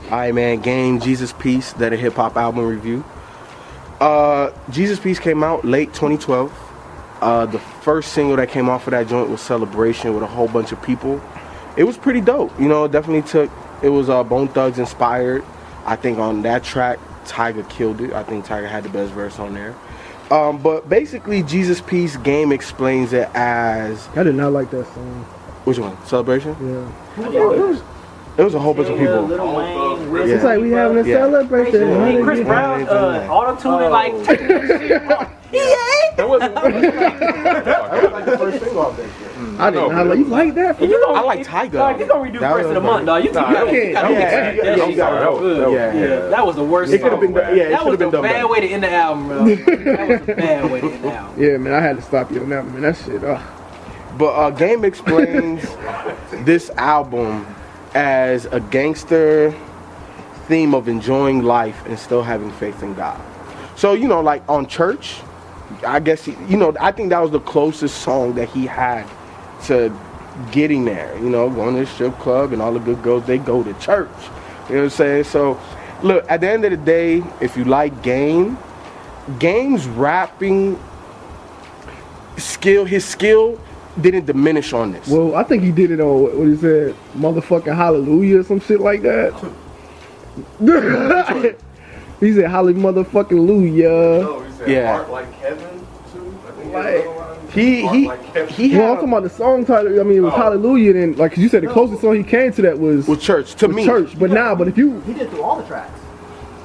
Alright, man. Game Jesus Peace, that a hip hop album review. Jesus Peace came out late 2012. The first single that came off of that joint was Celebration with a whole bunch of people. It was pretty dope. You know, definitely it was Bone Thugs inspired. I think on that track, Tyga killed it. I think Tyga had the best verse on there. But basically, Jesus Peace Game explains it as... I did not like that song. Which one? Celebration? Yeah. It was a whole bunch of people. Lil Wayne, It's like we having a celebration. Chris Brown, auto-tuning like That wasn't like the first thing off that shit. I did not like. You like that? I like Tyga. Dog, you gonna redo Verse of the Month, dog. That was the worst. It could have been. That was a bad way to end the album, bro. That was a bad way to end the album. Yeah, man, I had to stop you on that one, man. That shit. But Game explains this album as a gangster theme of enjoying life and still having faith in God. So, you know, like on Church, I guess, I think that was the closest song that he had to getting there. You know, going to the strip club and all the good girls, they go to church. You know what I'm saying? So, look, at the end of the day, if you like Game's rapping skill, his skill didn't diminish on this. Well, I think he did it on what he said, motherfucking Hallelujah or some shit like that. He said Holly motherfucking Luya. No, he said Heart Like Heaven too. I think he had. Well, I'm talking about the song title. I mean, it was Hallelujah. Then, like you said, the closest song he came to that was Church. To me, Church. But if you he did through all the tracks.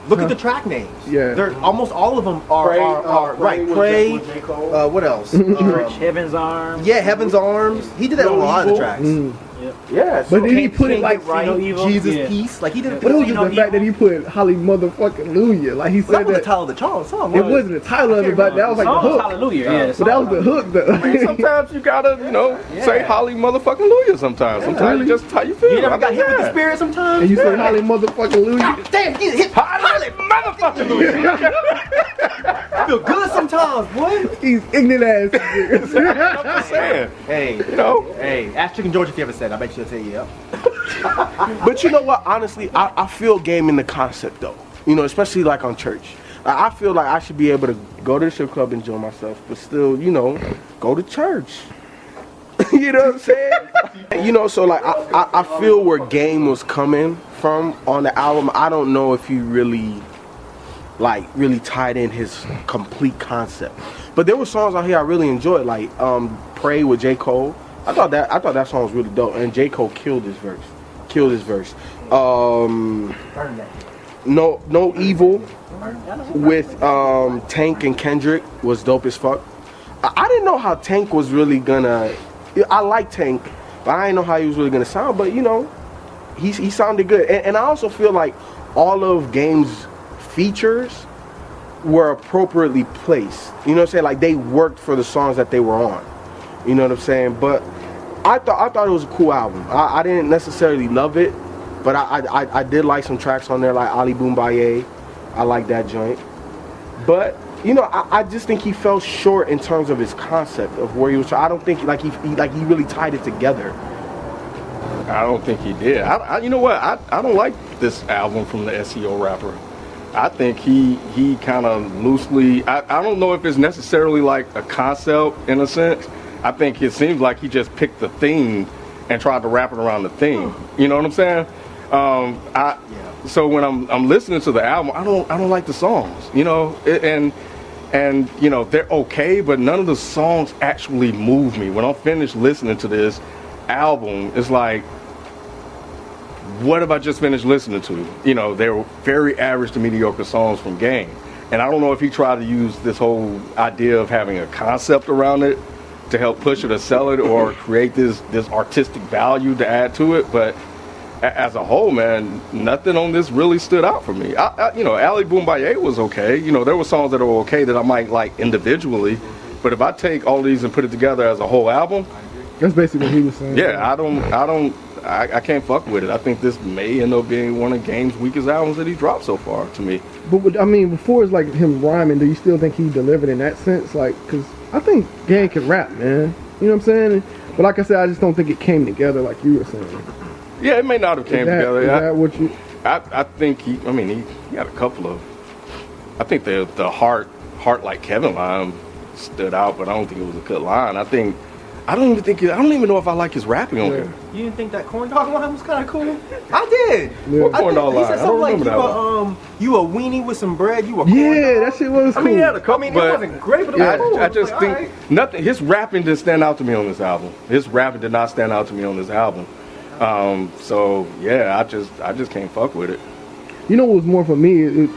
Look at the track names. Yeah. They're almost all of them are right. Pray. What else? Church, Heaven's Arms. Yeah, Heaven's Arms. He did that on a lot of the tracks. Yeah, but then he put it like Jesus Peace. Like he did. But it was just the fact that he put Holly motherfucking Luya. Like he said that was the title of the song. It wasn't the title of it, but that was like the hook. Hallelujah. Yeah. But that was the hook. Though. I mean, sometimes you gotta, say Holly motherfucking Luya. Sometimes it's just how you feel. You never got hit with the spirit sometimes. And you say Holly motherfucking Luya. Damn, you hit Holly motherfucking Luya. I feel good sometimes, boy. He's ignorant ass. I'm just saying. Hey, hey, ask Chicken George if you ever said. I bet she'll tell you. Yep. But you know what? Honestly, I feel Game in the concept though. You know, especially like on Church. I feel like I should be able to go to the strip club and enjoy myself, but still, go to church. You know what I'm saying? So like I feel where Game was coming from on the album. I don't know if he really tied in his complete concept. But there were songs out here I really enjoyed, like Pray with J. Cole. I thought that song was really dope, and J. Cole killed his verse. No Evil with Tank and Kendrick was dope as fuck. I didn't know how Tank was really gonna. I like Tank, but I didn't know how he was really gonna sound. But he sounded good, and I also feel like all of Game's features were appropriately placed. You know what I'm saying? Like they worked for the songs that they were on. You know what I'm saying? But I thought it was a cool album. I didn't necessarily love it, but I did like some tracks on there, like Ali Boombaye. I like that joint. But I just think he fell short in terms of his concept of where he was trying. I don't think he really tied it together. I don't think he did. You know what? I don't like this album from the SEO rapper. I think he kind of loosely. I don't know if it's necessarily like a concept in a sense. I think it seems like he just picked the theme and tried to wrap it around the theme. You know what I'm saying? So when I'm listening to the album, I don't like the songs. And they're okay, but none of the songs actually move me. When I'm finished listening to this album, it's like, what have I just finished listening to? They were very average to mediocre songs from Game. And I don't know if he tried to use this whole idea of having a concept around it to help push it or sell it or create this artistic value to add to it. But as a whole, man, nothing on this really stood out for me. Ali Boombaye was okay. There were songs that were okay that I might like individually. But if I take all these and put it together as a whole album, that's basically what he was saying. Yeah, I can't fuck with it. I think this may end up being one of Game's weakest albums that he dropped so far to me. But I mean, before it's like him rhyming, do you still think he delivered in that sense? Like, because I think Game can rap, man. You know what I'm saying? But like I said, I just don't think it came together like you were saying. Yeah, it may not have came together. Is that what you? I think he had a couple of. I think the heart like Kevin line stood out, but I don't think it was a good line. I don't even know if I like his rapping on here. You didn't think that corn dog line was kind of cool? I did. Yeah. What corn dog He line? said I don't something like remember you a weenie with some bread. You a corn Yeah, dog. that shit was cool. I mean, he had a couple, It but wasn't great, but it was cool. I just Like, think alright. nothing. His rapping didn't stand out to me on this album. His rapping did not stand out to me on this album. So yeah, I just can't fuck with it. You know what was more for me?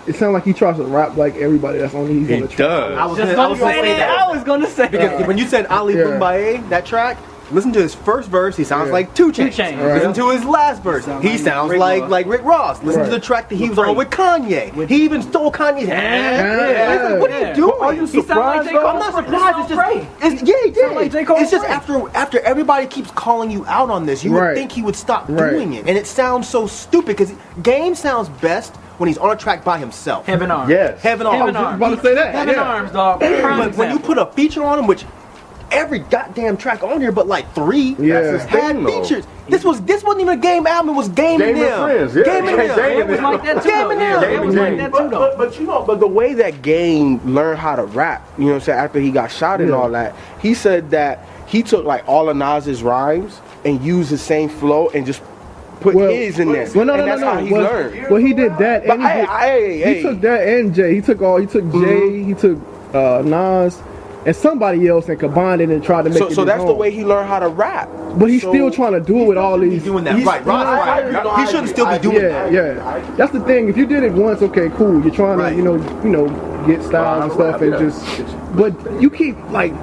It sounded like he tries to rap like everybody that's on He the track. does. I was gonna say that. I was gonna say Because when you said Ali Yeah. Boombaye, that track, listen to his first verse, he sounds Yeah. like 2 Chainz. 2 Chainz. Right. Listen to his last verse, Sound he like sounds Rick like Ross. Rick Ross. Listen to Right. the track that he was With on with Kanye. He even stole Kanye's Yeah. What are you doing? Are you He sound like surprised? J. Cole. I'm not surprised. It's just, Pray. yeah, he did. Sound like J. Cole It's just Pray. after everybody keeps calling you out on this, you Right. would think he would stop Right. doing it, and it sounds so stupid because Game sounds best when he's on a track by himself. Heaven Arms. Yes. Heaven I was Arms. just about to say that. Heaven Yeah. Arms, dog. Prime But when you example. put a feature on him, which every goddamn track on here, but like 3 Yeah. That's his had thing, though. features. This wasn't even a Game album. It was Game and Game and Them. Friends, yeah. Game and Game Them. It was like that too, Game though. and Yeah, Them. it was like that too, though. But the way that Game learned how to rap, you know what I'm saying, after he got shot and Yeah. all that, he said that he took like all of Nas's rhymes and used the same flow and just put his in there. Well, no, and no, that's no, how no. he Well, learned. well, he did that, But and he took that and Jay. He took Jay, he took Nas, and somebody else and combined it and tried to make it So his that's the own. way he learned how to rap. But he's So- still trying to do it with all He's these. doing that He's- right. Ross, I- right. I- He shouldn't still be doing Yeah, that. yeah. That's the thing. If you did it once, okay, cool. You're trying Right. to, you know, get styles and stuff, and just. But you keep like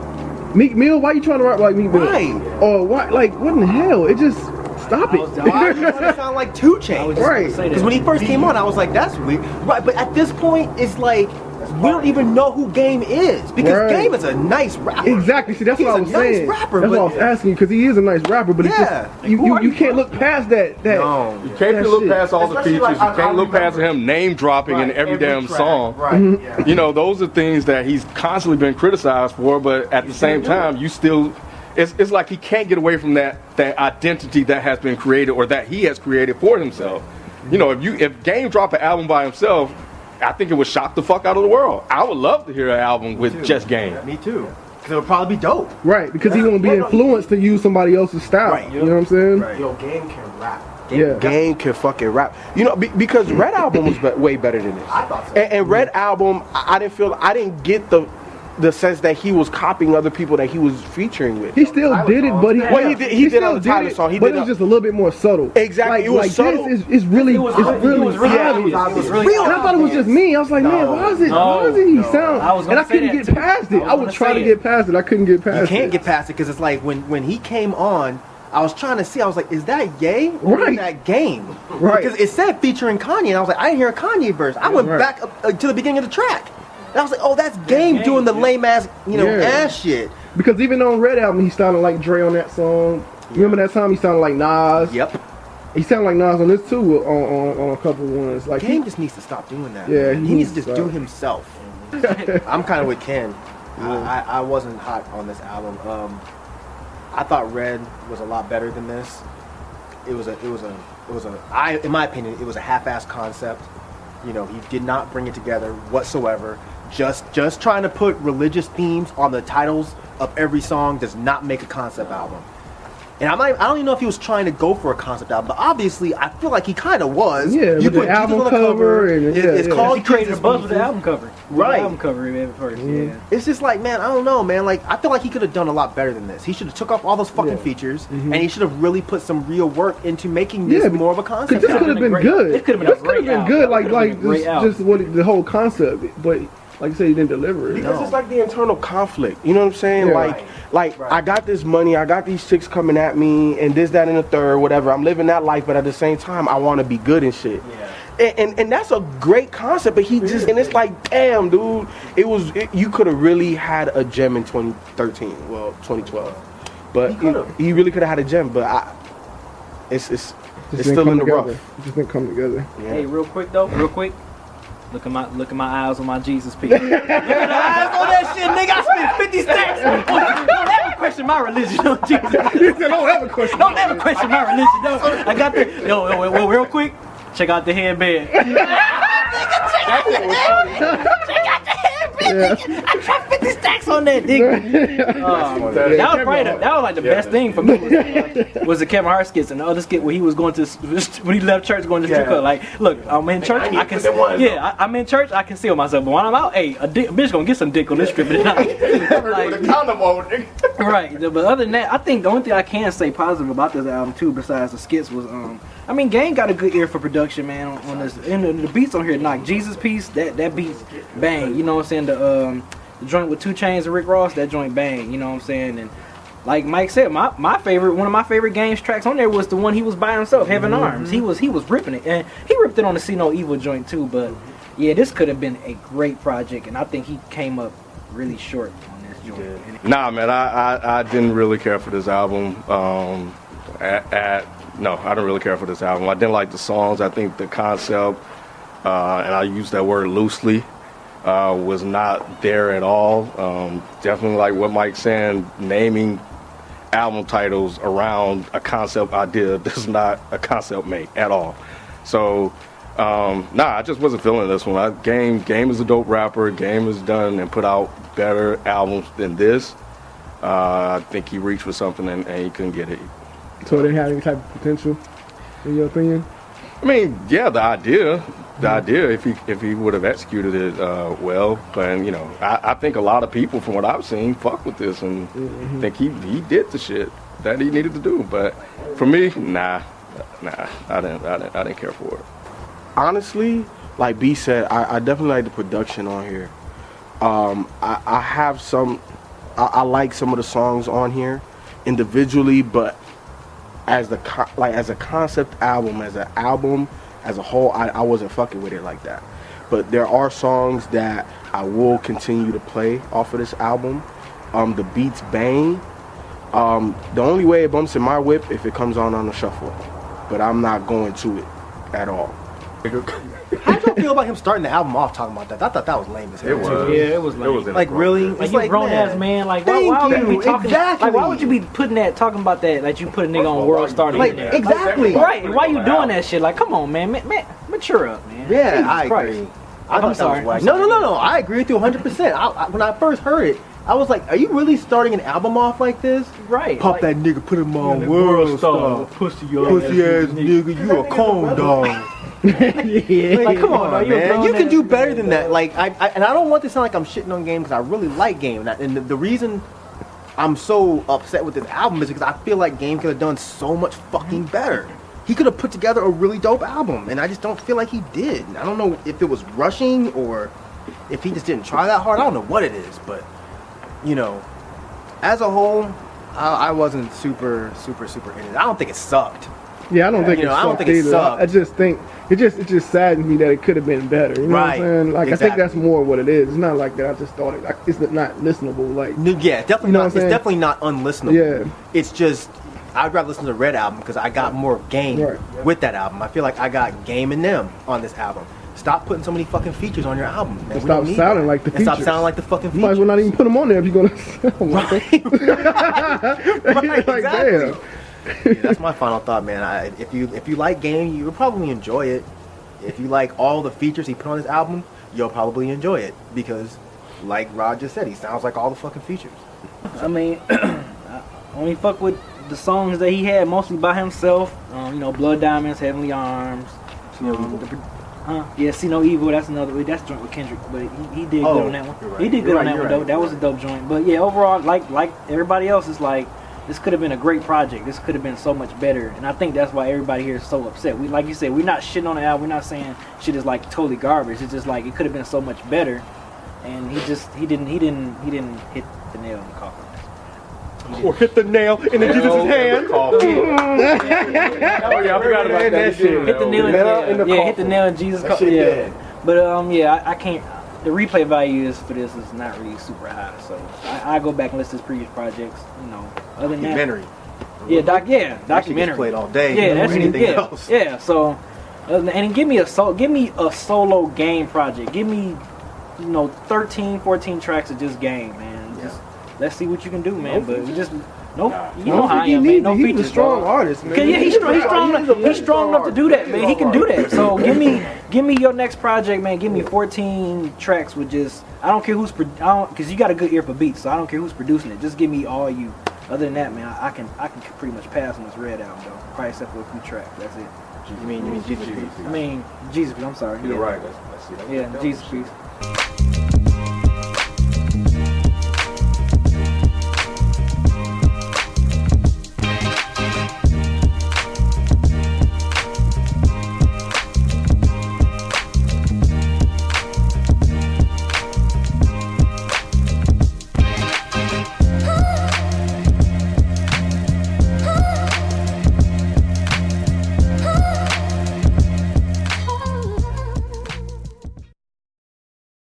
Meek Mill. Why you trying to rap like Meek Mill? Right. Or what? Like what in the hell? It just stop it. Why do you want to sound like 2 Chainz? Right. Because when he first came on, I was like, that's weird. Right, but at this point, it's like, we don't even know who Game is. Because Right. Game is a nice rapper. Exactly. See, that's He's what I a was nice saying. rapper, That's what I but- was asking you because he is a nice rapper, but it's Yeah. just you can't look past that. No. You can't That look shit. past all the Especially features. like You can't I look past remember- him name dropping in every damn track. song. Right. Yeah. You know, those are things that he's constantly been criticized for, but at the same time, you still, it's like he can't get away from that identity that has been created or that he has created for himself. You know, if Game dropped an album by himself, I think it would shock the fuck out of the world. I would love to hear an album with just Game. Me too. Because it would probably be dope. Right, because he won't be influenced to use somebody else's style. Right. You know what I'm saying? Right. Yo, Game can rap. Yeah. Game can fucking rap. You know, because Red Album was way better than this. I thought so. And Red Album, I didn't get the sense that he was copying other people that he was featuring with. He still did it, but he He did on the still Tyler did it, song. He but did it was a- just a little bit more subtle. Exactly, it was like subtle. This is really It was obvious. really obvious. And I thought it was just me. I was like, man, why is it he sound? I was And gonna I couldn't say get that, too. past it. I was I would gonna try say to it. get past it. I couldn't get past You it. can't get past it because it's like when he came on, I was trying to see. I was like, is that Ye or Right. is that Game? Right. Because it said featuring Kanye, and I was like, I didn't hear a Kanye verse. I went Right. back up, to the beginning of the track, and I was like, oh, that's Game doing the lame ass, Yeah. ass shit. Because even on Red Album, he sounded like Dre on that song. Remember that time he sounded like Nas? Yep. He sounded like Nas on this too on a couple ones. Like Game just needs to stop doing that. Yeah, man. he he needs to needs just to do stop. himself. I'm kind of with Ken. I wasn't hot on this album. I thought Red was a lot better than this. It was in my opinion, it was a half-assed concept. You know, he did not bring it together whatsoever. Just trying to put religious themes on the titles of every song does not make a concept album. And I don't even know if he was trying to go for a concept album, but obviously I feel like he kind of was. Yeah, with the put album Jesus on cover and- it's yeah. called He created a Jesus buzz with the Pieces. album cover. Right. The album cover at first, yeah. It's just like, man, I don't know, man. Like, I feel like he could have done a lot better than this. He should have took off all those fucking Yeah. features, and he should have really put some real work into making this Yeah, more of a Because concept. this could have been good. It could have been a This could great have been album. good. It Like could've been a great album. just what the whole concept. But like you said, he didn't deliver it. Because it's like the internal conflict. You know what I'm saying? Yeah. Like I got this money, I got these chicks coming at me, and this, that, and the third, whatever. I'm living that life, but at the same time, I want to be good and shit. Yeah. And that's a great concept, but he just, and it's like, damn, dude, you could have really had a gem in 2013, well, 2012. But he really could have had a gem, but it's Just still didn't in come the together. rough. It just didn't come together. Yeah. Hey, real quick. Look at my eyes on my Jesus piece. Look at the eyes on that shit, nigga. I spent 50 stacks. Don't ever question my religion, on Jesus. He said, don't ever question. Don't ever question my religion. No. I got the yo, real quick. Check out the headband. I dropped 50 stacks on that nigga. That was probably that was like the best thing for me was the Kevin Hart skits and the other skit where he was going to when he left church going to the strip club. Like, look, I'm in church. I'm in church. I can see myself, but when I'm out, hey, a bitch gonna get some dick on this strip tonight. With a condom on, nigga. Right, but other than that, I think the only thing I can say positive about this album too, besides the skits, was I mean, Game got a good ear for production, man. On this, and the beats on here, knock Jesus piece, that beats bang. You know what I'm saying? The joint with 2 Chainz and Rick Ross, that joint bang. You know what I'm saying? And like Mike said, my favorite, one of my favorite Game's tracks on there was the one he was by himself, Heaven Arms. He was ripping it, and he ripped it on the See No Evil joint too. But yeah, this could have been a great project, and I think he came up really short on this joint. Nah, man, I didn't really care for this album. No, I didn't really care for this album. I didn't like the songs. I think the concept, and I use that word loosely, was not there at all. Definitely like what Mike's saying, naming album titles around a concept idea that's not a concept mate at all. So, I just wasn't feeling this one. Game is a dope rapper. Game has done and put out better albums than this. I think he reached for something and he couldn't get it. So it didn't have any type of potential, in your opinion? I mean, yeah, the idea, if he would have executed it well, but you know, I think a lot of people, from what I've seen, fuck with this and think he did the shit that he needed to do. But for me, nah, I didn't care for it. Honestly, like B said, I definitely like the production on here. I have some, I like some of the songs on here individually, but as a concept album, as a whole, I wasn't fucking with it like that. But there are songs that I will continue to play off of this album. The beats bang. The only way it bumps in my whip if it comes on the shuffle, but I'm not going to it at all. How do you feel about him starting the album off talking about that? I thought that was lame as hell. It was. Yeah, it was lame. Like really? Like It's you grown ass man, like why would you be talking? Exactly. Like why would you be putting that, talking about that? Like you put a nigga on World Star Like there. exactly. Right? And why you doing that shit? Like, come on, man, mature up, man. Yeah, Jesus I Christ. agree. I thought sorry. that was whack. No. I agree with you 100%. When I first heard it, I was like, are you really starting an album off like this? Right. Pop that nigga, put him on World Star. Pussy Pussy ass nigga, you a cone dog. Like, come on, man. You can do better than that. Like, and I don't want to sound like I'm shitting on Game because I really like Game. And the reason I'm so upset with this album is because I feel like Game could have done so much fucking better. He could have put together a really dope album, and I just don't feel like he did. I don't know if it was rushing or if he just didn't try that hard. I don't know what it is, but you know, as a whole, I wasn't super in it. I don't think it sucked. Yeah, I don't think I don't think it either. sucked. I just think it just saddens me that it could have been better. You know what I'm saying? Like I think that's more what it is. It's not like that. I just thought it's not listenable. Like yeah, definitely not. It's definitely not unlistenable. Yeah, it's just I'd rather listen to the Red album because I got more Game with that album. I feel like I got Game and them on this album. Stop putting so many fucking features on your album, man. And stop sounding like the features. Stop sounding like the fucking features. You might as well not even put them on there if you're gonna sound like them. Right, like, exactly. damn. Yeah, that's my final thought, man. If you like Game, you'll probably enjoy it. If you like all the features he put on his album, you'll probably enjoy it because, like Rod just said, he sounds like all the fucking features. I mean, I only fuck with the songs that he had mostly by himself. You know, Blood Diamonds, Heavenly Arms. Yeah, See No Evil. That's another. That's joint with Kendrick, but he did good on that one. Right. He did good on that one though. That was a dope joint. But yeah, overall, like everybody else, is like this could have been a great project. This could have been so much better, and I think that's why everybody here is so upset. We, like you said, we're not shitting on the album. We're not saying shit is like totally garbage. It's just like it could have been so much better, and he didn't hit the nail in the coffin. Or hit the nail in the Jesus' hand. Oh yeah, I forgot about that shit. Hit the nail in the hit the nail in Jesus' coffin. Yeah, but I can't. The replay value for this is not really super high, so I go back and listen to his previous projects. You know, other than documentary. That, documentary. Played all day. Yeah, that's anything else. Yeah, so and give me a solo Game project. Give me 13, 14 tracks of just Game, man. let's see what you can do, man. But we just nope. You I know don't how I think he am, man. needs No it. He's a features, strong bro. artist, man. Yeah, he's strong enough to do that, man. He can do that. So give me your next project, man. Give me 14 tracks with just I don't care who's because you got a good ear for beats, so I don't care who's producing it. Just give me all you. Other than that, man, I can pretty much pass on this Red album, though. Probably except for a few tracks. That's it. You mean Jesus? I mean Jesus. I'm sorry. You're Yeah. right. That's Yeah, Jesus piece.